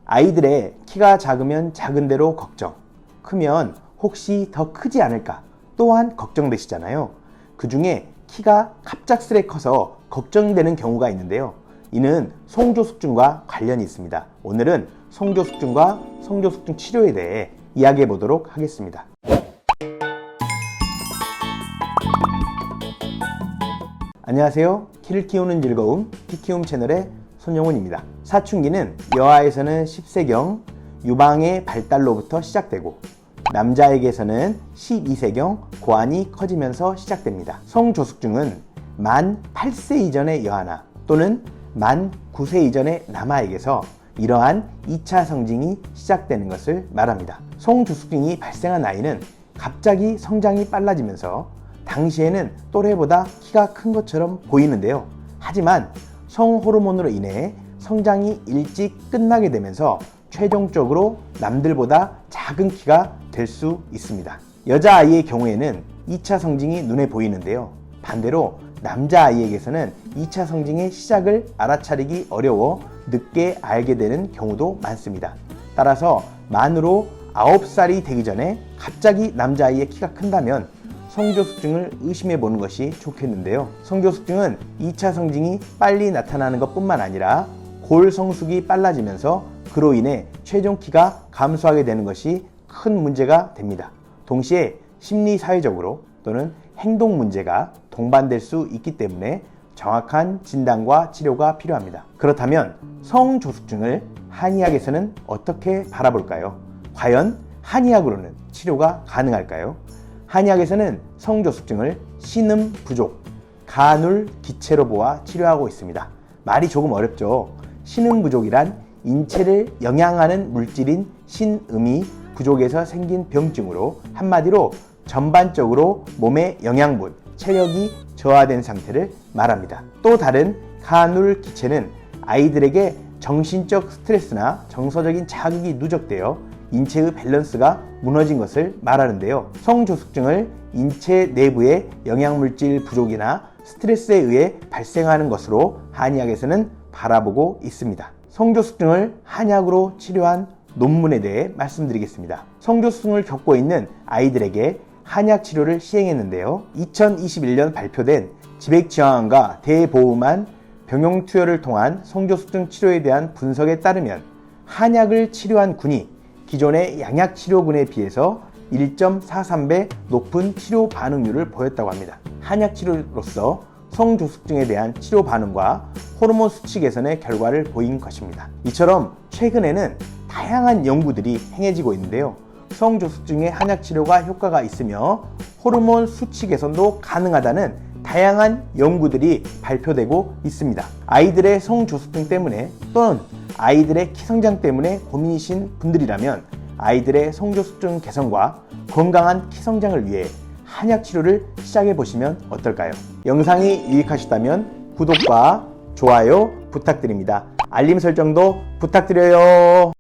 아이들의 키가 작으면 작은 대로 걱정, 크면 혹시 더 크지 않을까 또한 걱정되시잖아요. 그 중에 키가 갑작스레 커서 걱정되는 경우가 있는데요. 이는 성조숙증과 관련이 있습니다. 오늘은 성조숙증과 성조숙증 치료에 대해 이야기해 보도록 하겠습니다. 안녕하세요. 키를 키우는 즐거움 키키움 채널의 손영훈입니다. 사춘기는 여아에서는 10세경 유방의 발달로부터 시작되고 남자에게서는 12세경 고환이 커지면서 시작됩니다. 성조숙증은 만 8세 이전의 여아나 또는 만 9세 이전의 남아에게서 이러한 2차 성징이 시작되는 것을 말합니다. 성조숙증이 발생한 아이는 갑자기 성장이 빨라지면서 당시에는 또래보다 키가 큰 것처럼 보이는데요. 하지만 성호르몬으로 인해 성장이 일찍 끝나게 되면서 최종적으로 남들보다 작은 키가 될 수 있습니다. 여자아이의 경우에는 2차 성징이 눈에 보이는데요. 반대로 남자아이에게서는 2차 성징의 시작을 알아차리기 어려워 늦게 알게 되는 경우도 많습니다. 따라서 만으로 9살이 되기 전에 갑자기 남자아이의 키가 큰다면 성조숙증을 의심해 보는 것이 좋겠는데요. 성조숙증은 2차 성징이 빨리 나타나는 것 뿐만 아니라 골 성숙이 빨라지면서 그로 인해 최종 키가 감소하게 되는 것이 큰 문제가 됩니다. 동시에 심리 사회적으로 또는 행동 문제가 동반될 수 있기 때문에 정확한 진단과 치료가 필요합니다. 그렇다면 성조숙증을 한의학에서는 어떻게 바라볼까요? 과연 한의학으로는 치료가 가능할까요? 한의학에서는 성조숙증을 신음 부족, 간울 기체로 보아 치료하고 있습니다. 말이 조금 어렵죠? 신음 부족이란 인체를 영양하는 물질인 신음이 부족해서 생긴 병증으로 한마디로 전반적으로 몸의 영양분, 체력이 저하된 상태를 말합니다. 또 다른 간울 기체는 아이들에게 정신적 스트레스나 정서적인 자극이 누적되어 인체의 밸런스가 무너진 것을 말하는데요. 성조숙증을 인체 내부의 영양물질 부족이나 스트레스에 의해 발생하는 것으로 한의학에서는 바라보고 있습니다. 성조숙증을 한약으로 치료한 논문에 대해 말씀드리겠습니다. 성조숙증을 겪고 있는 아이들에게 한약 치료를 시행했는데요. 2021년 발표된 지백지황과 대보음한 병용투여를 통한 성조숙증 치료에 대한 분석에 따르면 한약을 치료한 군이 기존의 양약치료군에 비해서 1.43배 높은 치료 반응률을 보였다고 합니다. 한약 치료로서 성조숙증에 대한 치료 반응과 호르몬 수치 개선의 결과를 보인 것입니다. 이처럼 최근에는 다양한 연구들이 행해지고 있는데요. 성조숙증의 한약 치료가 효과가 있으며 호르몬 수치 개선도 가능하다는 다양한 연구들이 발표되고 있습니다. 아이들의 성조숙증 때문에 또는 아이들의 키 성장 때문에 고민이신 분들이라면 아이들의 성조숙증 개선과 건강한 키 성장을 위해 한약 치료를 시작해 보시면 어떨까요? 영상이 유익하셨다면 구독과 좋아요 부탁드립니다. 알림 설정도 부탁드려요.